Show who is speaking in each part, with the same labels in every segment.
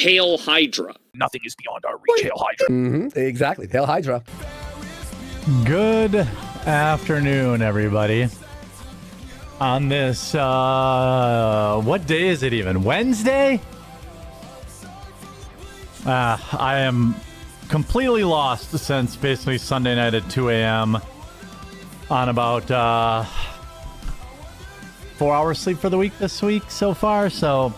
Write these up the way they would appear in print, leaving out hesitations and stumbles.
Speaker 1: Hail Hydra.
Speaker 2: Nothing is beyond our reach. Hail Hydra.
Speaker 3: Exactly. Hail Hydra.
Speaker 4: Good afternoon, everybody. On this, what day is it even? Wednesday? I am completely lost since basically Sunday night at 2 a.m. on about 4 hours sleep for the week this week so far, so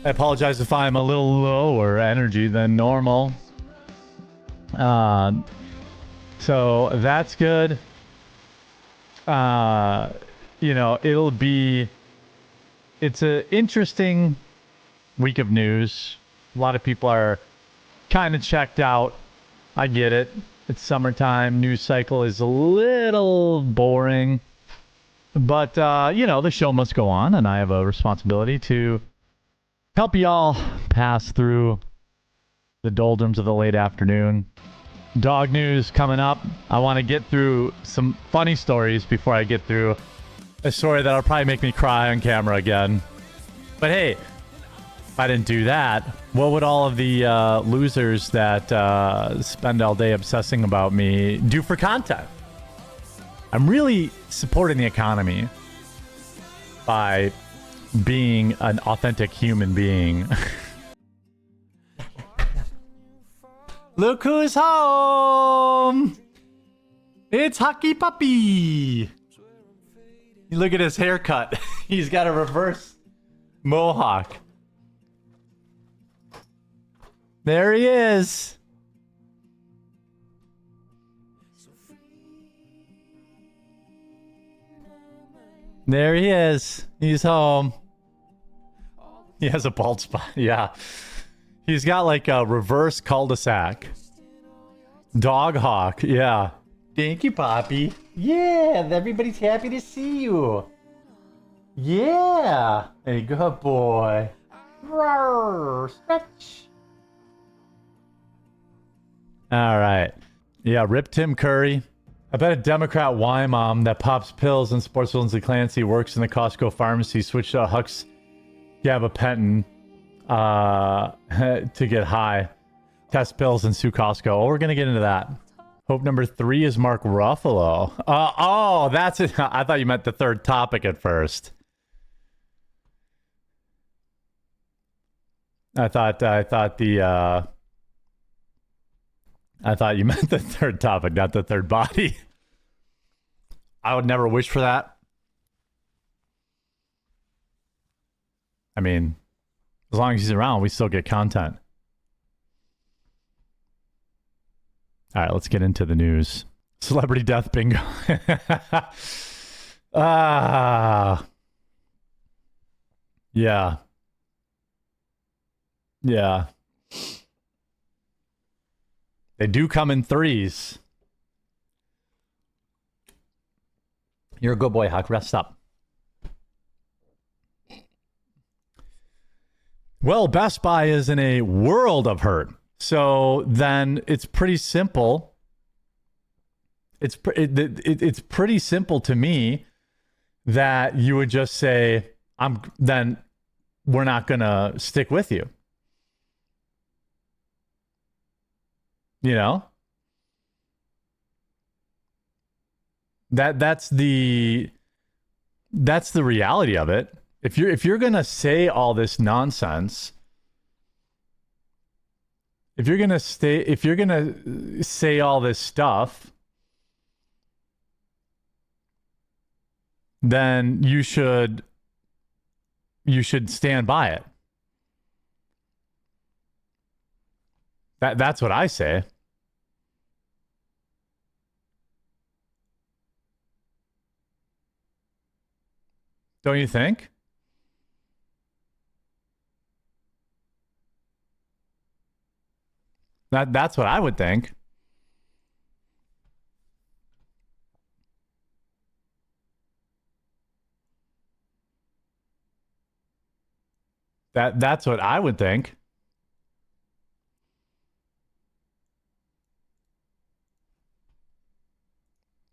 Speaker 4: I apologize if I'm a little lower energy than normal. So that's good. You know, it's an interesting week of news. A lot of people are kind of checked out. I get it. It's summertime. News cycle is a little boring. But, you know, the show must go on, and I have a responsibility to help y'all pass through the doldrums of the late afternoon. Dog news coming up. I want to get through some funny stories before I get through a story that'll probably make me cry on camera again. But hey, if I didn't do that, what would all of the losers that spend all day obsessing about me do for content? I'm really supporting the economy by being an authentic human being. Look who's home! It's Hockey Puppy! Look at his haircut. He's got a reverse mohawk. There he is. There he is. He's home. He has a bald spot. Yeah. He's got like a reverse cul-de-sac. Dog hawk. Yeah. Thank you, Poppy. Yeah. Everybody's happy to see you. Yeah. Hey, good boy. Roar. Stretch. All right. Yeah. Rip Tim Curry. I bet a Democrat Y mom that pops pills in sports Lindsay Clancy works in the Costco pharmacy switched to Huck's gabapentin to get high. Test pills and sue Costco. Oh, we're going to get into that. Hope number 3 is Mark Ruffalo. Oh, that's it. I thought you meant the third topic at first. I thought you meant the third topic, not the third body. I would never wish for that. I mean, as long as he's around, we still get content. All right, let's get into the news. Celebrity death bingo. Yeah. Yeah. They do come in threes. You're a good boy, Huck. Rest up. Well, Best Buy is in a world of hurt. So then it's pretty simple. It's pretty simple to me that you would just say, then we're not going to stick with you. You know? That's the reality of it. If you're going to say all this nonsense, if you're going to say all this stuff, then you should stand by it. That's what I say. Don't you think? That's what I would think. That's what I would think.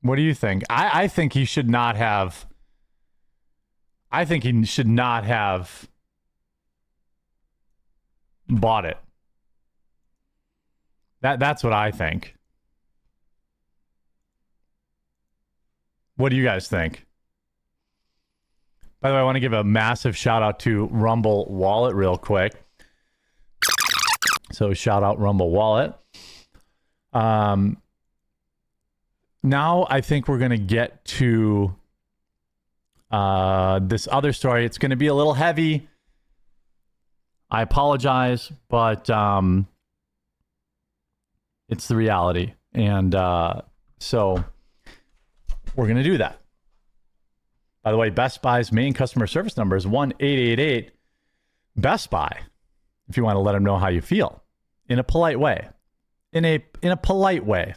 Speaker 4: What do you think? I think he should not have. I think he should not have bought it. That's what I think. What do you guys think? By the way, I want to give a massive shout out to Rumble Wallet real quick. So shout out Rumble Wallet. Now I think we're going to get to this other story. It's going to be a little heavy. I apologize, but it's the reality. And so we're going to do that. By the way, Best Buy's main customer service number is 1-888 Best Buy. If you want to let them know how you feel in a polite way. In a polite way.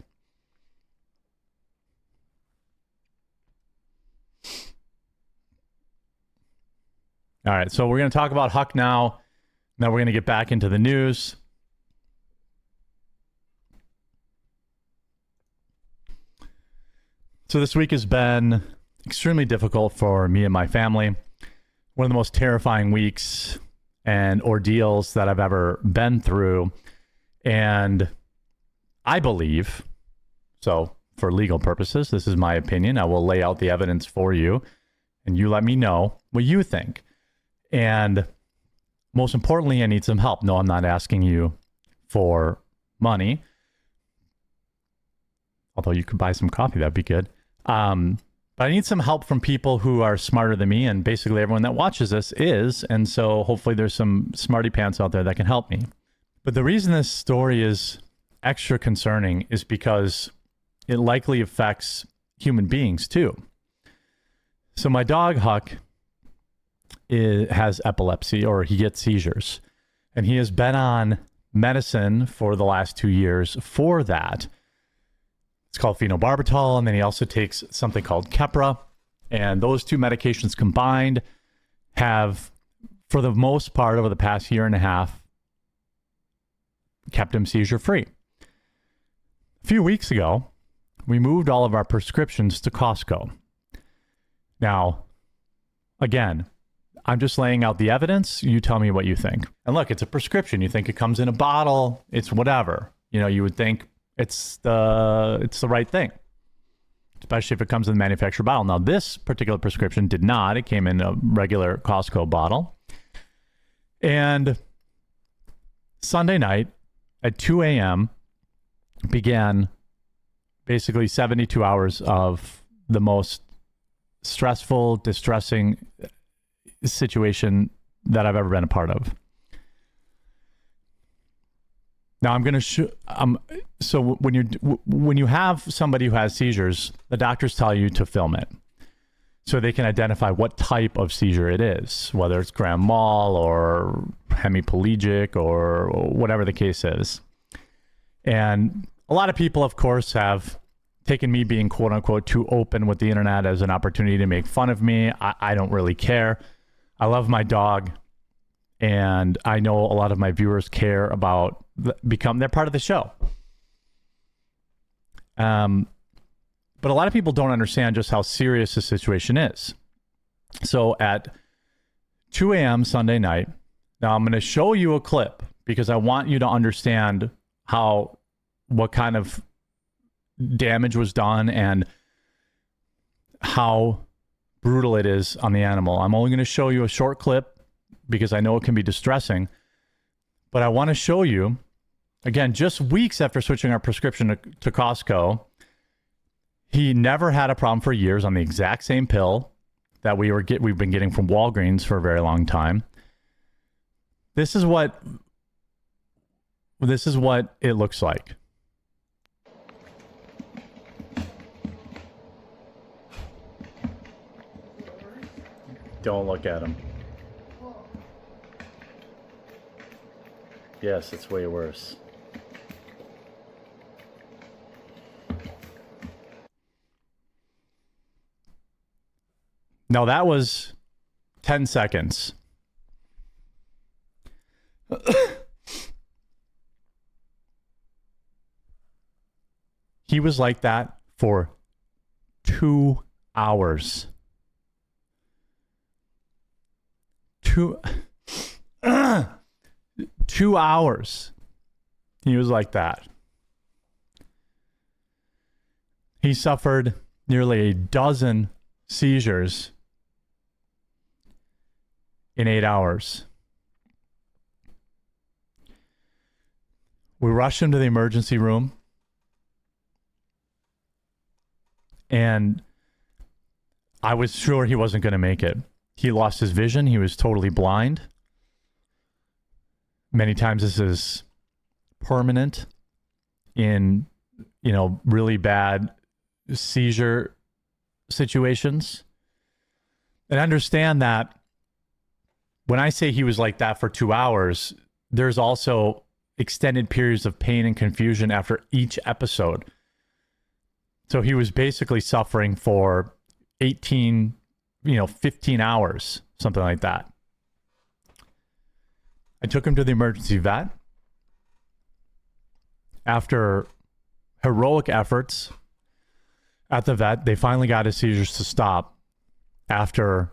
Speaker 4: All right, so we're going to talk about Huck now. Now we're going to get back into the news. So this week has been extremely difficult for me and my family. One of the most terrifying weeks and ordeals that I've ever been through. And I believe, so for legal purposes, this is my opinion. I will lay out the evidence for you and you let me know what you think. And most importantly, I need some help. No, I'm not asking you for money. Although you could buy some coffee, that'd be good. But I need some help from people who are smarter than me, and basically everyone that watches this is, and so hopefully there's some smarty pants out there that can help me. But the reason this story is extra concerning is because it likely affects human beings too. So my dog Huck has epilepsy, or he gets seizures, and he has been on medicine for the last 2 years for that. It's called phenobarbital, and then he also takes something called Keppra. And those two medications combined have, for the most part, over the past year and a half, kept him seizure-free. A few weeks ago, we moved all of our prescriptions to COSTCO. Now, again, I'm just laying out the evidence. You tell me what you think. And look, it's a prescription. You think it comes in a bottle. It's whatever. You know, you would think it's the right thing, especially if it comes in the manufacturer bottle. Now, this particular prescription did not. It came in a regular Costco bottle. And Sunday night at 2 a.m. began basically 72 hours of the most stressful, distressing situation that I've ever been a part of. Now I'm going to so when you have somebody who has seizures, the doctors tell you to film it so they can identify what type of seizure it is, whether it's grand mal or hemiplegic or whatever the case is. And a lot of people, of course, have taken me being quote unquote too open with the internet as an opportunity to make fun of me. I don't really care. I love my dog, and I know a lot of my viewers care about they're part of the show. But a lot of people don't understand just how serious the situation is. So at 2 a.m. Sunday night, now I'm going to show you a clip because I want you to understand what kind of damage was done and how brutal it is on the animal. I'm only going to show you a short clip because I know it can be distressing, but I want to show you, again, just weeks after switching our prescription to Costco, he never had a problem for years on the exact same pill that we've been getting from Walgreens for a very long time. This is what it looks like. Don't look at him. Yes, it's way worse. Now that was 10 seconds. He was like that for 2 hours. 2 2 hours, he was like that. He suffered nearly a dozen seizures in 8 hours. We rushed him to the emergency room, and I was sure he wasn't going to make it. He lost his vision. He was totally blind. Many times this is permanent in, really bad seizure situations. And understand that when I say he was like that for 2 hours, there's also extended periods of pain and confusion after each episode. So he was basically suffering for 15 hours, something like that. I took him to the emergency vet. After heroic efforts at the vet, they finally got his seizures to stop after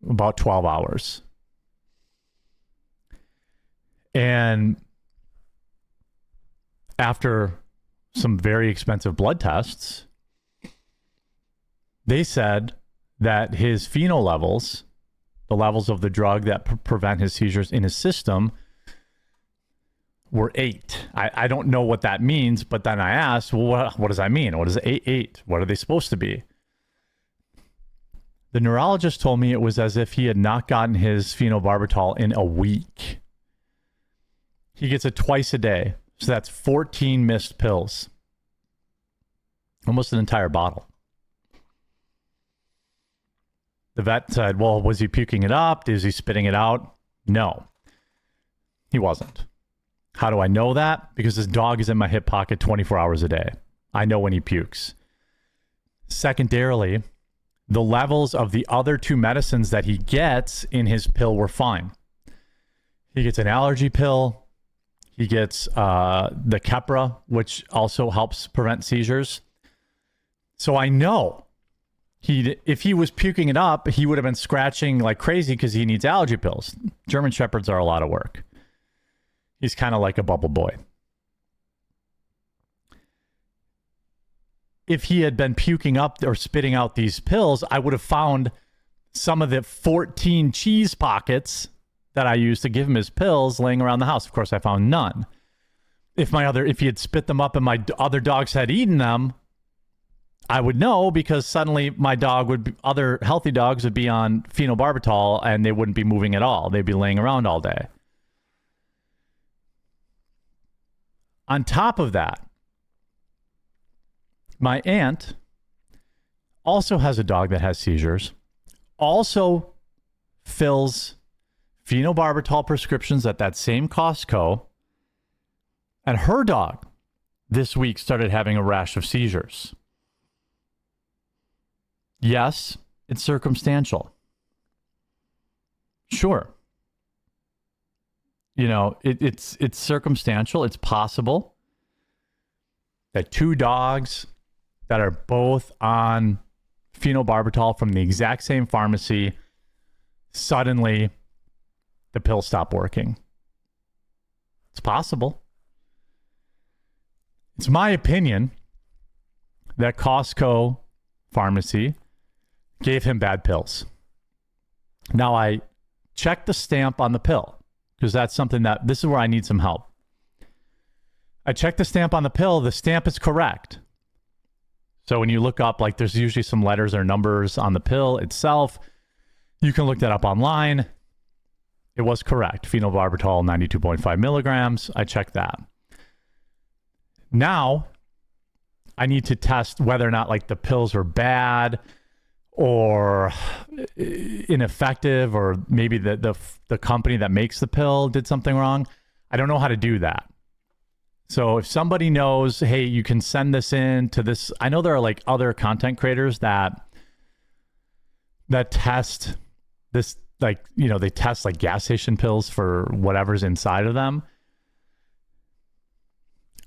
Speaker 4: about 12 hours. And after some very expensive blood tests, they said that his pheno levels, the levels of the drug that prevent his seizures in his system, were 8. I don't know what that means, but then I asked, well, what does that mean? What is 8? What are they supposed to be? The neurologist told me it was as if he had not gotten his phenobarbital in a week. He gets it twice a day. So that's 14 missed pills. Almost an entire bottle. The vet said, well, was he puking it up? Is he spitting it out? No, he wasn't. How do I know that? Because his dog is in my hip pocket 24 hours a day. I know when he pukes. Secondarily, the levels of the other 2 medicines that he gets in his pill were fine. He gets an allergy pill. He gets the Keppra, which also helps prevent seizures. So I know if he was puking it up, he would have been scratching like crazy because he needs allergy pills. German Shepherds are a lot of work. He's kind of like a bubble boy. If he had been puking up or spitting out these pills, I would have found some of the 14 cheese pockets that I used to give him his pills laying around the house. Of course, I found none. If he had spit them up and my other dogs had eaten them, I would know, because suddenly other healthy dogs would be on phenobarbital and they wouldn't be moving at all. They'd be laying around all day. On top of that, my aunt also has a dog that has seizures, also fills phenobarbital prescriptions at that same Costco, and her dog this week started having a rash of seizures. Yes, it's circumstantial. Sure. It's circumstantial. It's possible that 2 dogs that are both on phenobarbital from the exact same pharmacy, suddenly the pill stopped working. It's possible. It's my opinion that Costco pharmacy gave him bad pills. Now, I checked the stamp on the pill, because that's something this is where I need some help. I checked the stamp on the pill. The stamp is correct. So when you look up, there's usually some letters or numbers on the pill itself. You can look that up online. It was correct. Phenobarbital, 92.5 milligrams. I checked that. Now, I need to test whether or not the pills are bad or ineffective, or maybe the company that makes the pill did something wrong. I don't know how to do that. So if somebody knows, hey, you can send this in to this. I know there are other content creators that test this, they test gas station pills for whatever's inside of them.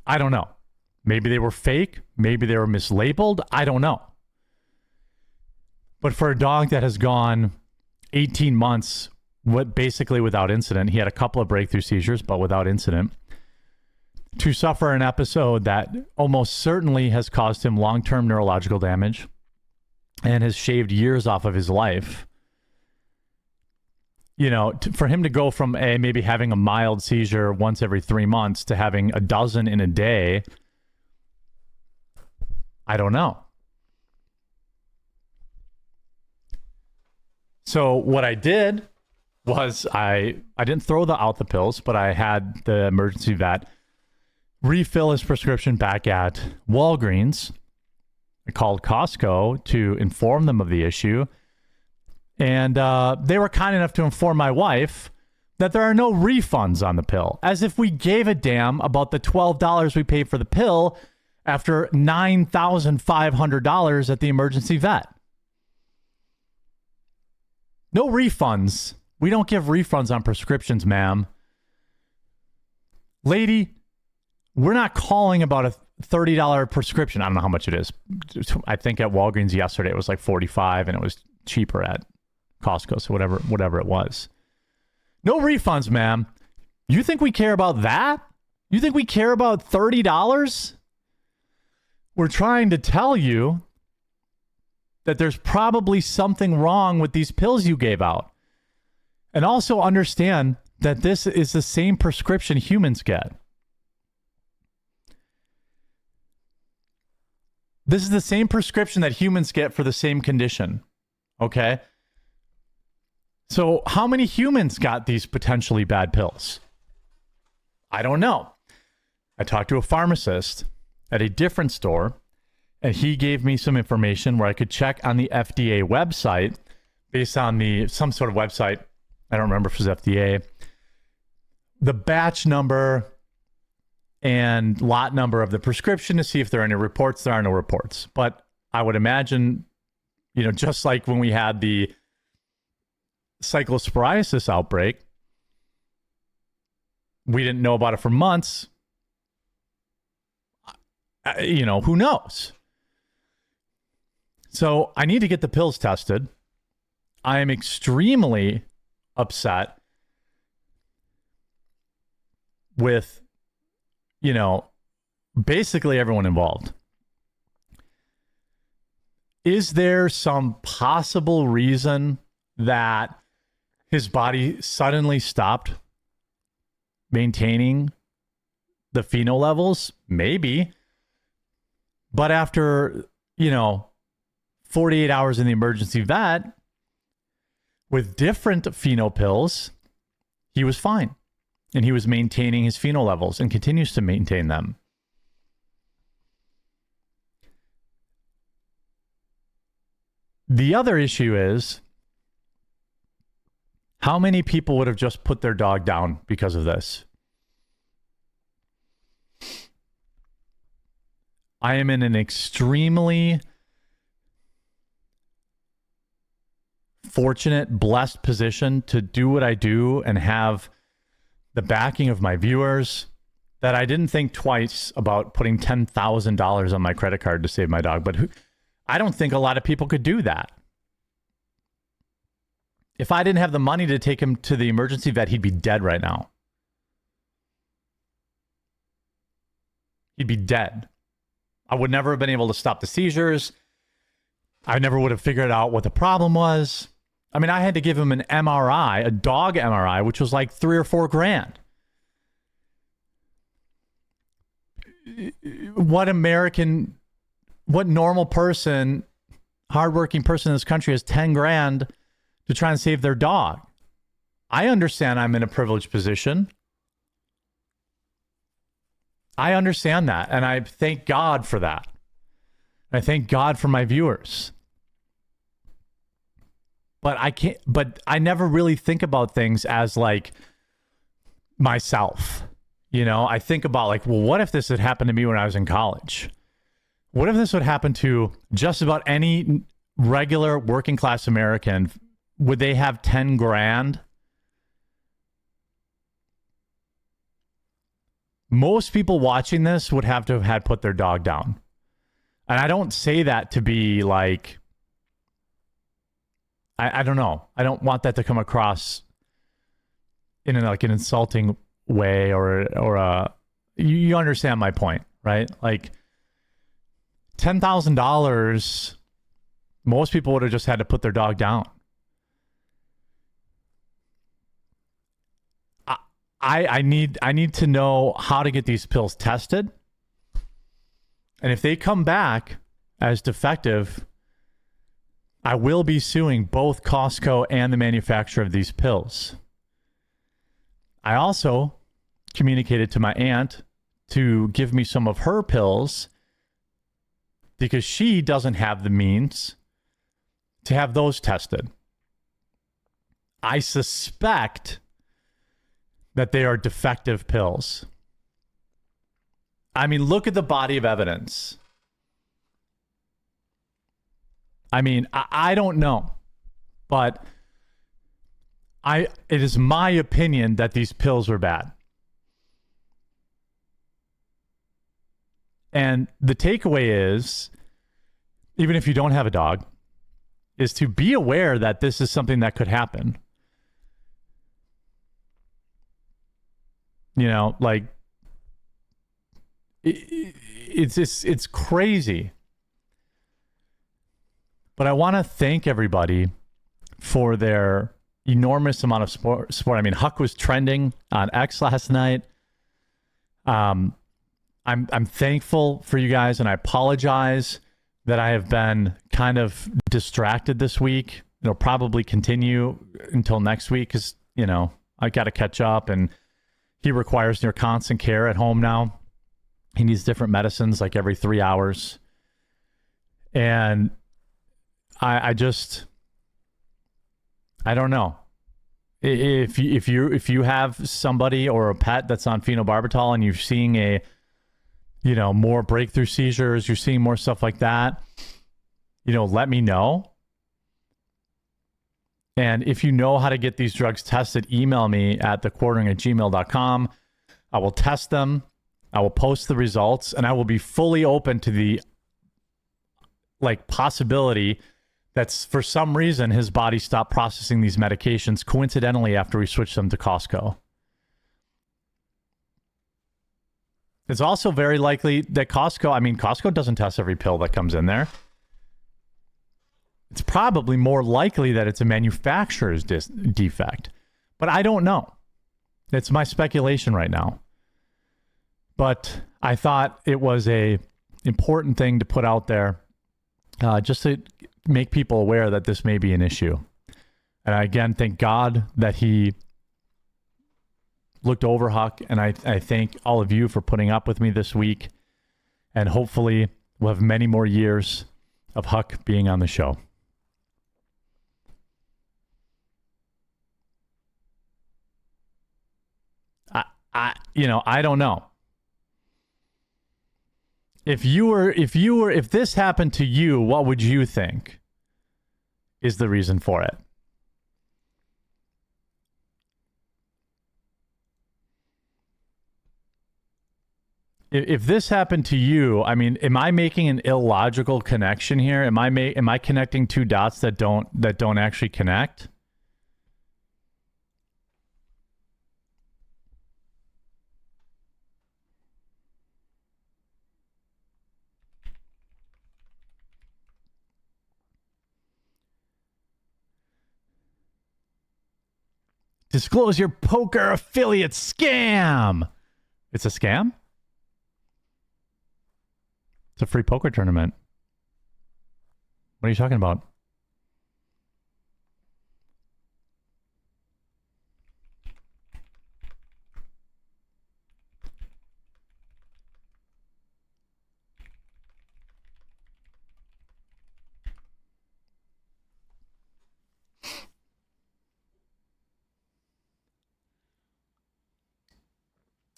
Speaker 4: I don't know. Maybe they were fake. Maybe they were mislabeled. I don't know. But for a dog that has gone 18 months basically without incident. He had a couple of breakthrough seizures, but without incident, to suffer an episode that almost certainly has caused him long-term neurological damage and has shaved years off of his life. You know, for him to go from maybe having a mild seizure once every 3 months to having a dozen in a day, I don't know. So what I did was I didn't throw out the pills, but I had the emergency vet refill his prescription back at Walgreens. I called COSTCO to inform them of the issue. And they were kind enough to inform my wife that there are no refunds on the pill, as if we gave a damn about the $12 we paid for the pill after $9,500 at the emergency vet. No refunds. We don't give refunds on prescriptions, ma'am. Lady, we're not calling about a $30 prescription. I don't know how much it is. I think at Walgreens yesterday it was like $45 and it was cheaper at Costco, so whatever it was. No refunds, ma'am. You think we care about that? You think we care about $30? We're trying to tell you that there's probably something wrong with these pills you gave out. And also understand that this is the same prescription humans get. This is the same prescription that humans get for the same condition. Okay? So how many humans got these potentially bad pills? I don't know. I talked to a pharmacist at a different store, and he gave me some information where I could check on the FDA website based on some sort of website. I don't remember if it was FDA. The batch number and lot number of the prescription to see if there are any reports. There are no reports. But I would imagine, you know, just like when we had the cyclosporiasis outbreak, we didn't know about it for months. You know, who knows? So I need to get the pills tested. I am extremely upset with, you know, basically everyone involved. Is there some possible reason that his body suddenly stopped maintaining the pheno levels? Maybe. But after, 48 hours in the emergency vet with different pheno pills, he was fine. And he was maintaining his pheno levels and continues to maintain them. The other issue is, how many people would have just put their dog down because of this? I am in an extremely fortunate, blessed position to do what I do and have the backing of my viewers that I didn't think twice about putting $10,000 on my credit card to save my dog. But I don't think a lot of people could do that. If I didn't have the money to take him to the emergency vet, he'd be dead right now. He'd be dead. I would never have been able to stop the seizures. I never would have figured out what the problem was. I mean, I had to give him an MRI, a dog MRI, which was like $3 or $4 grand. What normal person, hardworking person in this country has 10 grand to try and save their dog? I understand I'm in a privileged position. I understand that, and I thank God for that. I thank God for my viewers. But I never really think about things as like myself. I think about like, well, what if this had happened to me when I was in college? What if this would happen to just about any regular working class American? Would they have 10 grand? Most people watching this would have to have had put their dog down. And I don't say that to be like, I don't know. I don't want that to come across in like an insulting way or a you understand my point, right? Like $10,000, most people would have just had to put their dog down. I need to know how to get these pills tested. And if they come back as defective, I will be suing both Costco and the manufacturer of these pills. I also communicated to my aunt to give me some of her pills because she doesn't have the means to have those tested. I suspect that they are defective pills. I mean, look at the body of evidence. I mean, I don't know, but it is my opinion that these pills were bad. And the takeaway is, even if you don't have a dog, is to be aware that this is something that could happen. You know, like it's crazy. But I want to thank everybody for their enormous amount of support. I mean, Huck was trending on X last night. I'm thankful for you guys, and I apologize that I have been kind of distracted this week. It'll probably continue until next week because, you know, I got to catch up, and he requires near constant care at home now. He needs different medicines like every 3 hours. And I don't know. If you have somebody or a pet that's on phenobarbital and you're seeing more breakthrough seizures, you're seeing more stuff like that, let me know. And if you know how to get these drugs tested, email me at thequartering@gmail.com. I will test them. I will post the results, and I will be fully open to the possibility that's for some reason his body stopped processing these medications coincidentally after we switched them to Costco. It's also very likely that Costco doesn't test every pill that comes in there. It's probably more likely that it's a manufacturer's defect. But I don't know. It's my speculation right now. But I thought it was a important thing to put out there just to make people aware that this may be an issue. And I, again, thank God that he looked over Huck, and I thank all of you for putting up with me this week. And hopefully we'll have many more years of Huck being on the show. I don't know. If this happened to you, what would you think is the reason for it? If this happened to you, I mean, am I making an illogical connection here? Am I connecting two dots that don't actually connect? Disclose your poker affiliate scam. It's a scam? It's a free poker tournament. What are you talking about?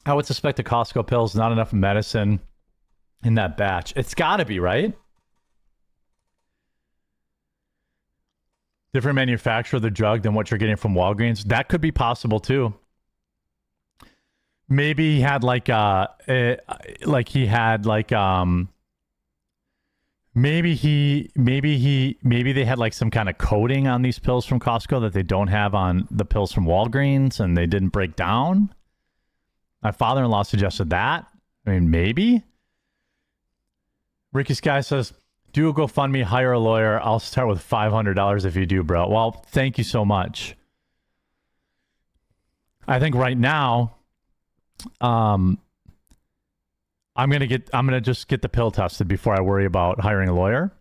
Speaker 4: I would suspect the Costco pills, not enough medicine in that batch. It's got to be, right? Different manufacturer of the drug than what you're getting from Walgreens. That could be possible too. Maybe he had Maybe they had like some kind of coating on these pills from Costco that they don't have on the pills from Walgreens, and they didn't break down. My father-in-law suggested that. I mean, maybe. Ricky Sky says, do a GoFundMe, hire a lawyer. I'll start with $500 if you do, bro. Well, thank you so much. I think right now, I'm gonna just get the pill tested before I worry about hiring a lawyer.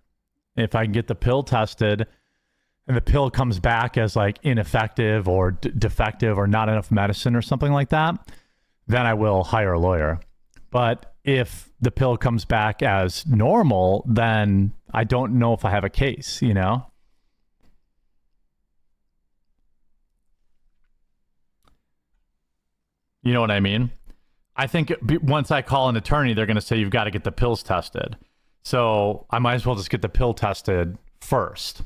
Speaker 4: If I can get the pill tested and the pill comes back as like ineffective or defective or not enough medicine or something like that, then I will hire a lawyer. But if the pill comes back as normal, then I don't know if I have a case, you know? You know what I mean? I think once I call an attorney, they're going to say, you've got to get the pills tested. So I might as well just get the pill tested first.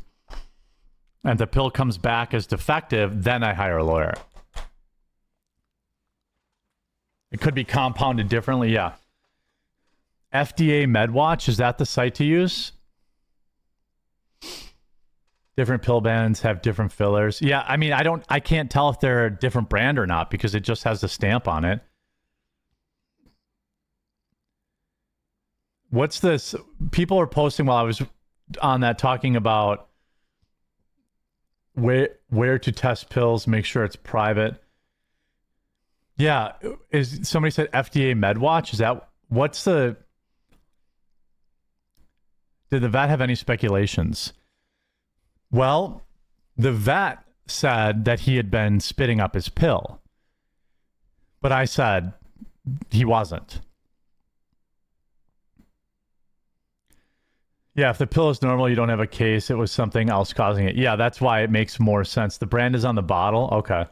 Speaker 4: And if the pill comes back as defective, then I hire a lawyer. It could be compounded differently, yeah. FDA MedWatch, is that the site to use? Different pill brands have different fillers. Yeah, I mean, I can't tell if they're a different brand or not because it just has the stamp on it. What's this? People are posting while I was on that talking about where to test pills, make sure it's private. Yeah, is somebody said FDA MedWatch? Is that what's the? Did the vet have any speculations? Well, the vet said that he had been spitting up his pill, but I said he wasn't. Yeah, if the pill is normal, you don't have a case. It was something else causing it. Yeah, that's why it makes more sense. The brand is on the bottle. Okay.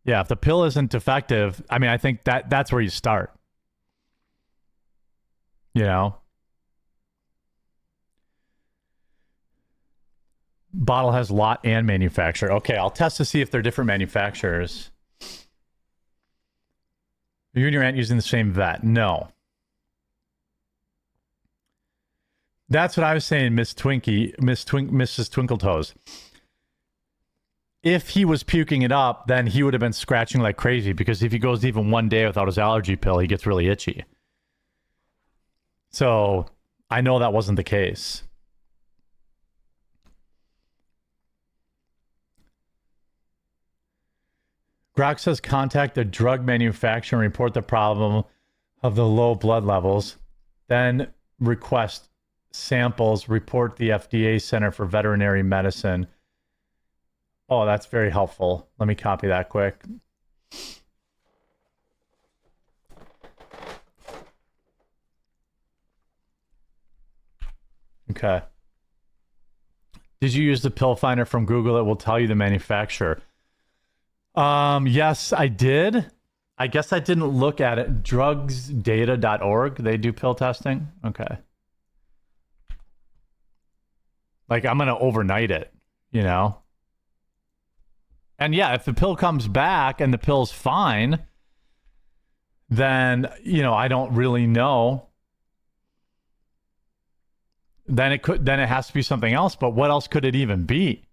Speaker 4: Yeah, if the pill isn't defective, I mean, I think that's where you start. You know? Bottle has lot and manufacturer. Okay, I'll test to see if they're different manufacturers. Are you and your aunt using the same vet? No. That's what I was saying, Mrs. Twinkletoes. If he was puking it up, then he would have been scratching like crazy because if he goes even one day without his allergy pill, he gets really itchy. So I know that wasn't the case. Grok says contact the drug manufacturer and report the problem of the low blood levels. Then request samples, report the FDA Center for Veterinary Medicine. Oh, that's very helpful. Let me copy that quick. Okay. Did you use the pill finder from Google? It will tell you the manufacturer. Yes, I did. I guess I didn't look at it. Drugsdata.org. They do pill testing. Okay. Like, I'm going to overnight it, you know? And yeah, if the pill comes back and the pill's fine, then, you know, I don't really know. Then it has to be something else, but what else could it even be?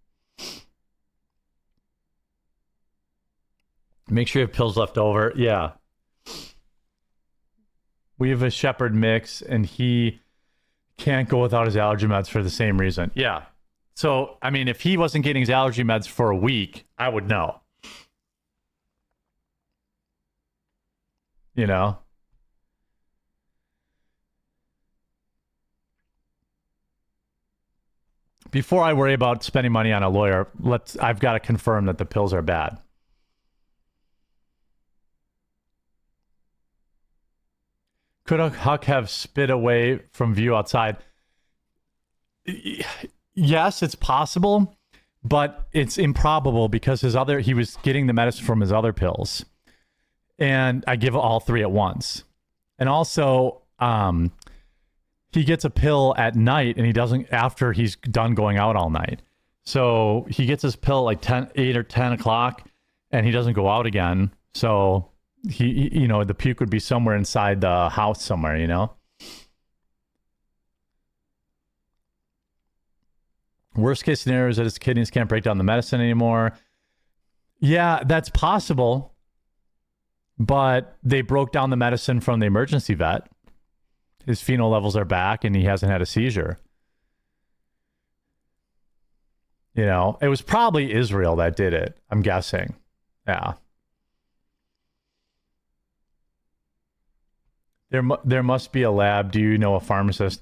Speaker 4: Make sure you have pills left over. Yeah. We have a Shepherd mix and he can't go without his allergy meds for the same reason. Yeah. So, I mean, if he wasn't getting his allergy meds for a week, I would know. You know? Before I worry about spending money on a lawyer, I've got to confirm that the pills are bad. Could a Huck have spit away from view outside? Yes, it's possible, but it's improbable because he was getting the medicine from his other pills. And I give all three at once. And also, he gets a pill at night and he doesn't after he's done going out all night. So he gets his pill at like 8 or 10 o'clock and he doesn't go out again. So the puke would be somewhere inside the house somewhere, you know? Worst case scenario is that his kidneys can't break down the medicine anymore. Yeah, that's possible. But they broke down the medicine from the emergency vet. His phenol levels are back and he hasn't had a seizure. You know, it was probably Israel that did it, I'm guessing. Yeah. There must be a lab. Do you know a pharmacist?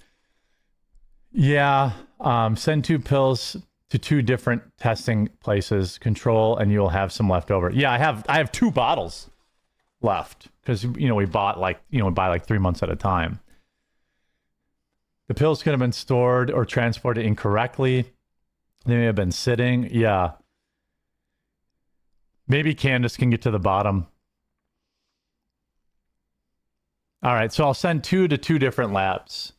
Speaker 4: Yeah. Send 2 pills to 2 different testing places, control, and you'll have some left over. Yeah, I have 2 bottles left because, we buy like 3 months at a time. The pills could have been stored or transported incorrectly. They may have been sitting. Yeah. Maybe Candace can get to the bottom. All right, so I'll send 2 to 2 different labs.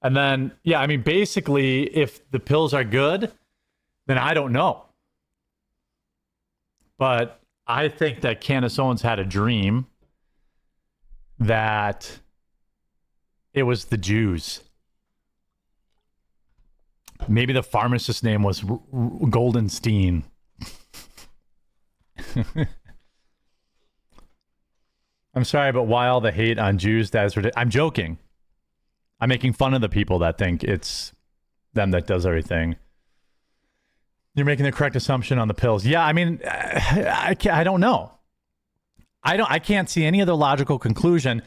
Speaker 4: And then, yeah, I mean, basically, if the pills are good, then I don't know. But I think that Candace Owens had a dream that it was the Jews. Maybe the pharmacist's name was Goldenstein. I'm sorry, but why all the hate on Jews? That's ridiculous. I'm joking. I'm making fun of the people that think it's them that does everything. You're making the correct assumption on the pills. Yeah, I mean, I don't know. I can't see any other logical conclusion,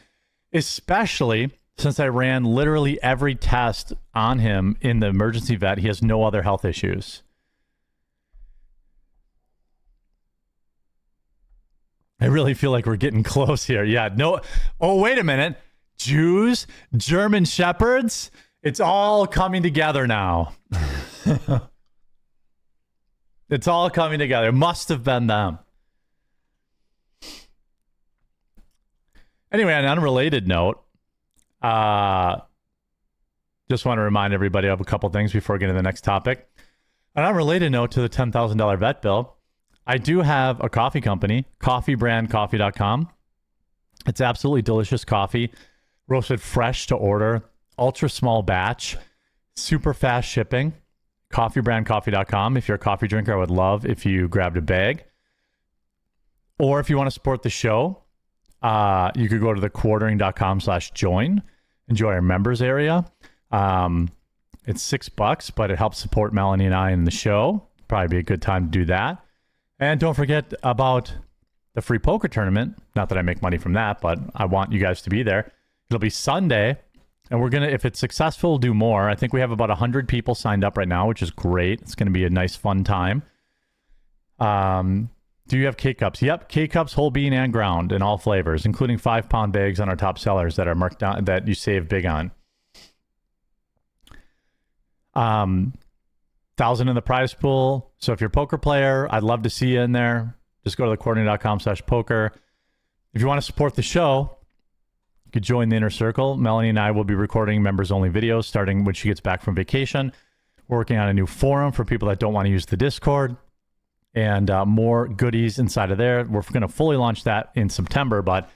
Speaker 4: especially since I ran literally every test on him in the emergency vet. He has no other health issues. I really feel like we're getting close here. Yeah, no. Oh, wait a minute. Jews, German shepherds. It's all coming together now. It's all coming together. It must have been them. Anyway, on an unrelated note, just want to remind everybody of a couple things before we get to the next topic. On an unrelated note to the $10,000 vet bill, I do have a coffee company, coffeebrandcoffee.com. It's absolutely delicious coffee, roasted fresh to order, ultra small batch, super fast shipping. Coffeebrandcoffee.com. If you're a coffee drinker, I would love if you grabbed a bag. Or if you want to support the show, you could go to thequartering.com/join. Enjoy our members area. It's $6, but it helps support Melanie and I in the show. Probably be a good time to do that. And don't forget about the free poker tournament. Not that I make money from that, but I want you guys to be there. It'll be Sunday, and we're going to, if it's successful, do more. I think we have about 100 people signed up right now, which is great. It's going to be a nice, fun time. Do you have K-Cups? Yep, K-Cups, whole bean and ground in all flavors, including 5-pound bags on our top sellers that are marked down, that you save big on. 1,000 in the prize pool. So if you're a poker player, I'd love to see you in there. Just go to thequartering.com/poker. If you want to support the show, you could join the inner circle. Melanie and I will be recording members only videos starting when she gets back from vacation. We're working on a new forum for people that don't want to use the Discord, and more goodies inside of there. We're going to fully launch that in September, but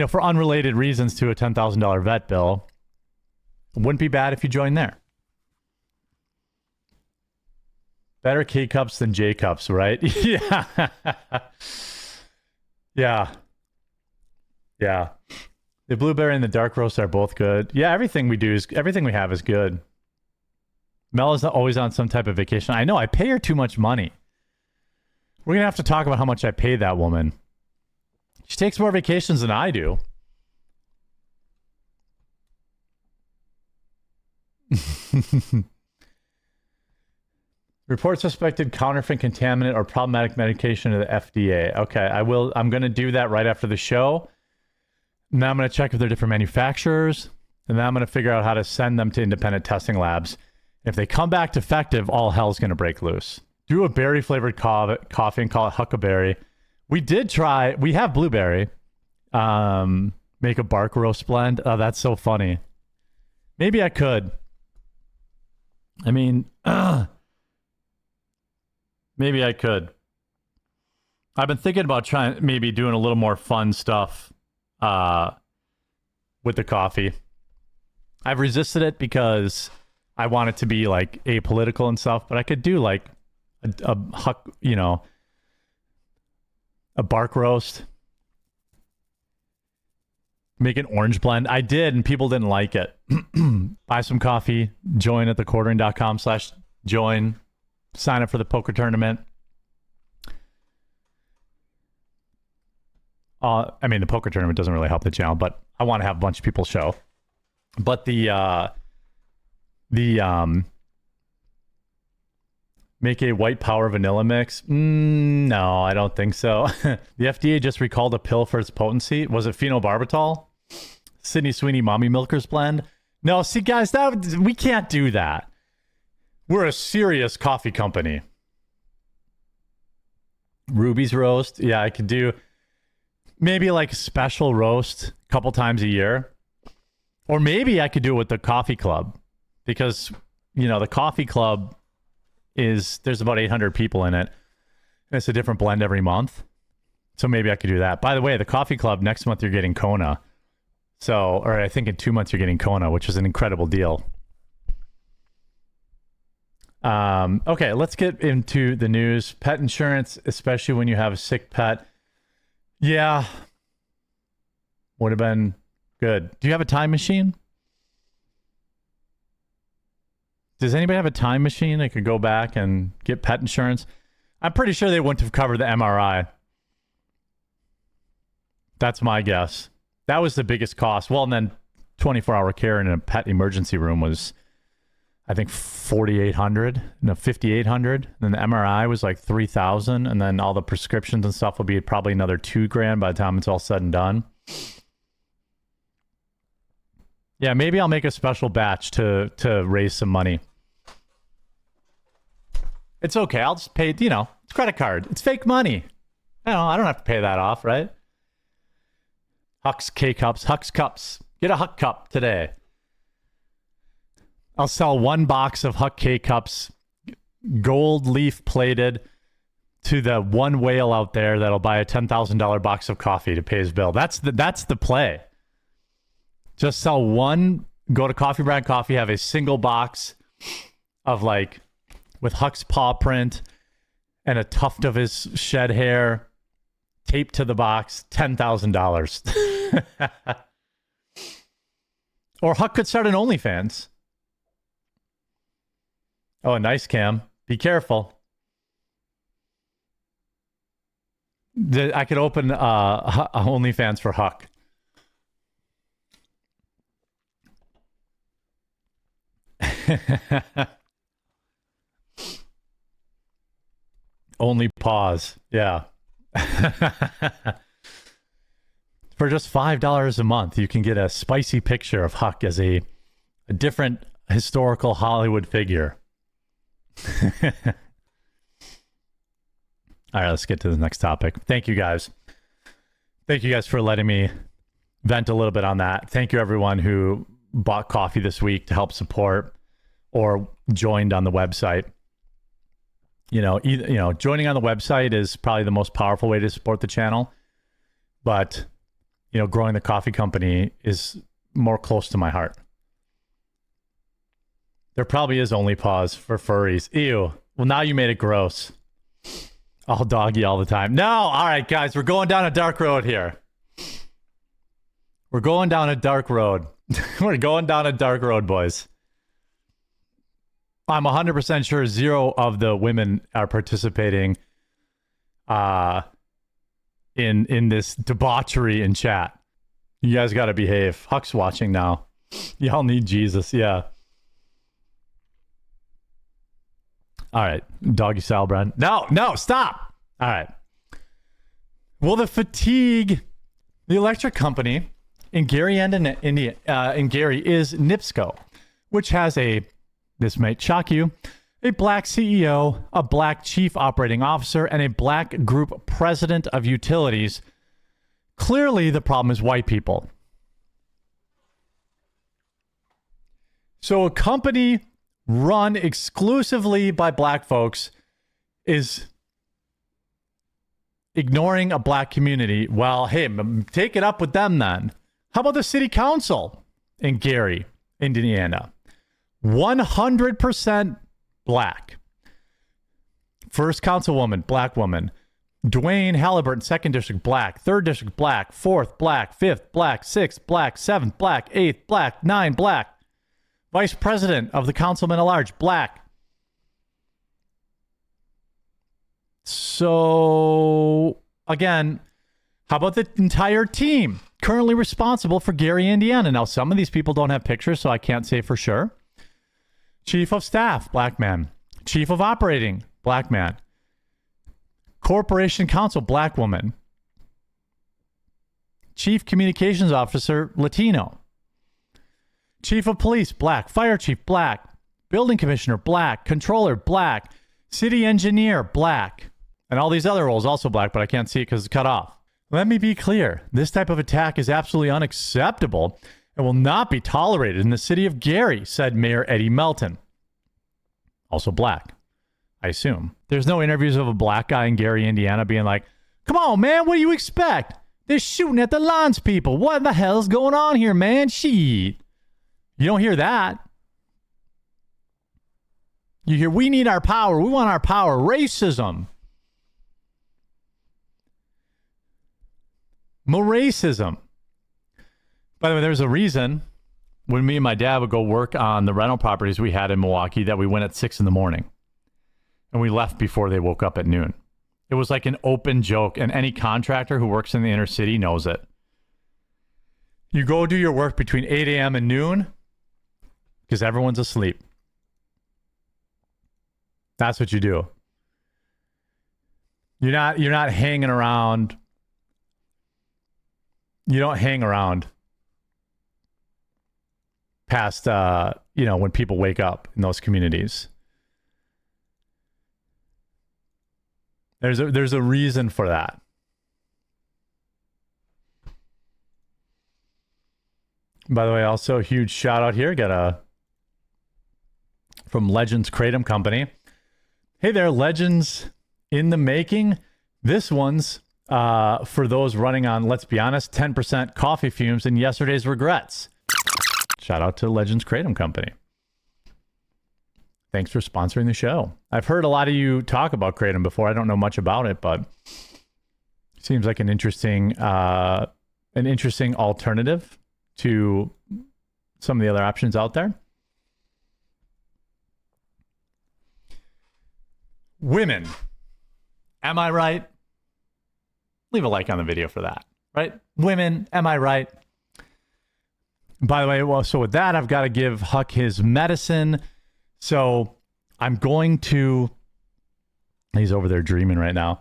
Speaker 4: for unrelated reasons to a $10,000 vet bill, it wouldn't be bad if you joined there. Better K-Cups than J-Cups, right? Yeah. Yeah. Yeah. The blueberry and the dark roast are both good. Yeah, everything we have is good. Mel is always on some type of vacation. I know, I pay her too much money. We're going to have to talk about how much I pay that woman. She takes more vacations than I do. Report suspected counterfeit, contaminant, or problematic medication to the FDA. Okay, I'm going to do that right after the show. Now I'm going to check if they're different manufacturers. And then I'm going to figure out how to send them to independent testing labs. If they come back defective, all hell's going to break loose. Do a berry-flavored coffee and call it huckleberry. We have blueberry. Make a bark roast blend. Oh, that's so funny. Maybe I could. I mean... Maybe I could. I've been thinking about maybe doing a little more fun stuff with the coffee. I've resisted it because I want it to be like apolitical and stuff, but I could do like a huck, you know, a bark roast. Make an orange blend. I did, and people didn't like it. Buy some coffee. Join at thequartering.com/join. Sign up for the poker tournament. I mean, the poker tournament doesn't really help the channel, but I want to have a bunch of people show. But make a white power vanilla mix? No, I don't think so. The FDA just recalled a pill for its potency. Was it phenobarbital? Sydney Sweeney Mommy Milkers blend? No, see, guys, we can't do that. We're a serious coffee company. Ruby's roast? Yeah, I could do maybe like a special roast a couple times a year. Or maybe I could do it with the coffee club, because, you know, the coffee club there's about 800 people in it, and it's a different blend every month. So maybe I could do that. By the way, the coffee club, next month you're getting Kona. So, or I think in 2 months you're getting Kona, which is an incredible deal. Okay, let's get into the news. Pet insurance, especially when you have a sick pet. Yeah. Would have been good. Do you have a time machine? Does anybody have a time machine that could go back and get pet insurance? I'm pretty sure they wouldn't have covered the MRI. That's my guess. That was the biggest cost. Well, and then 24-hour care in a pet emergency room was, I think, $4,800, no, $5,800. Then the MRI was like $3,000, and then all the prescriptions and stuff will be probably another $2,000 by the time it's all said and done. Yeah, maybe I'll make a special batch to raise some money. It's okay. I'll just pay, you know, it's credit card. It's fake money. I don't have to pay that off, right? Huck's K-Cups, Huck's Cups. Get a Huck Cup today. I'll sell one box of Huck K-Cups, gold leaf plated, to the one whale out there that'll buy a $10,000 box of coffee to pay his bill. That's the play. Just sell one, go to Coffee Brand Coffee, have a single box of like, with Huck's paw print and a tuft of his shed hair taped to the box, $10,000. Or Huck could start an OnlyFans. Oh, a nice cam. Be careful. I could open a OnlyFans for Huck. Only pause. Yeah. For just $5 a month, you can get a spicy picture of Huck as a different historical Hollywood figure. All right, let's get to the next topic. Thank you guys. Thank you guys for letting me vent a little bit on that. Thank you everyone who bought coffee this week to help support or joined on the website. Joining on the website is probably the most powerful way to support the channel. But, growing the coffee company is more close to my heart. There probably is only pause for furries. Ew. Well, now you made it gross. I'll doggy all the time. No! All right, guys, we're going down a dark road here. We're going down a dark road. We're going down a dark road, boys. I'm 100% sure 0 of the women are participating in this debauchery in chat. You guys got to behave. Huck's watching now. Y'all need Jesus, yeah. All right, doggy style, Brent. No, stop. All right. Well, the electric company in Gary is NIPSCO, which has this might shock you, a black CEO, a black chief operating officer, and a black group president of utilities. Clearly, the problem is white people. So a company run exclusively by black folks is ignoring a black community. Well, hey, take it up with them then. How about the city council in Gary, Indiana? 100% black. First councilwoman, black woman. Dwayne Halliburton, 2nd District, black. 3rd District, black. 4th, black. 5th, black. 6th, black. 7th, black. 8th, black. 9, black. Vice President of the Councilman at Large, black. So, again, how about the entire team currently responsible for Gary, Indiana? Now, some of these people don't have pictures, so I can't say for sure. Chief of Staff, black man. Chief of Operating, black man. Corporation Counsel, black woman. Chief Communications Officer, Latino. Chief of Police, black. Fire Chief, black. Building Commissioner, black. Controller, black. City Engineer, black. And all these other roles also black, but I can't see it because it's cut off. Let me be clear. This type of attack is absolutely unacceptable and will not be tolerated in the city of Gary, said Mayor Eddie Melton. Also black, I assume. There's no interviews of a black guy in Gary, Indiana being like, come on, man, what do you expect? They're shooting at the lawns people. What the hell's going on here, man? Shit. You don't hear that. You hear, we need our power. We want our power. Racism. More racism. By the way, there's a reason when me and my dad would go work on the rental properties we had in Milwaukee that we went at 6 in the morning. And we left before they woke up at noon. It was like an open joke, and any contractor who works in the inner city knows it. You go do your work between 8 a.m. and noon because everyone's asleep. That's what you do. You're not hanging around. You don't hang around past when people wake up in those communities. There's a reason for that. By the way, also a huge shout out here. Got from Legends Kratom Company. Hey there, Legends in the making. This one's for those running on, let's be honest, 10% coffee fumes and yesterday's regrets. Shout out to Legends Kratom Company. Thanks for sponsoring the show. I've heard a lot of you talk about Kratom before. I don't know much about it, but it seems like an interesting alternative to some of the other options out there. Women, am I right? Leave a like on the video for that, right? Women, am I right? By the way, well, so with that, I've got to give Huck his medicine. So I'm going to, he's over there dreaming right now.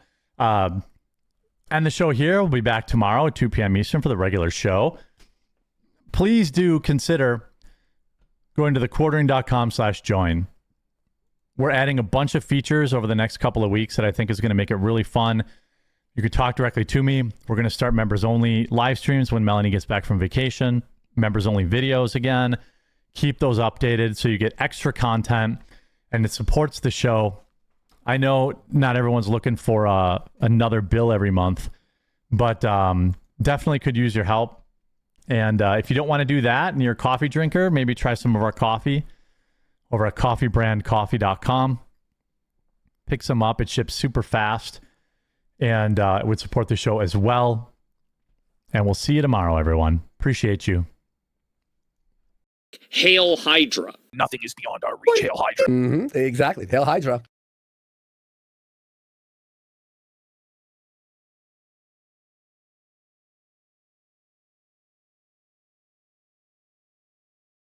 Speaker 4: End the show here. We'll be back tomorrow at 2 p.m. Eastern for the regular show. Please do consider going to thequartering.com/join. We're adding a bunch of features over the next couple of weeks that I think is going to make it really fun. You could talk directly to me. We're going to start members only live streams when Melanie gets back from vacation. Members only videos again. Keep those updated so you get extra content and it supports the show. I know not everyone's looking for another bill every month, but definitely could use your help. And if you don't want to do that and you're a coffee drinker, maybe try some of our coffee over at coffeebrandcoffee.com. Pick some up. It ships super fast and it would support the show as well. And we'll see you tomorrow, everyone. Appreciate you.
Speaker 1: Hail Hydra.
Speaker 2: Nothing is beyond our reach. Hail Hydra.
Speaker 3: Exactly. Hail Hydra.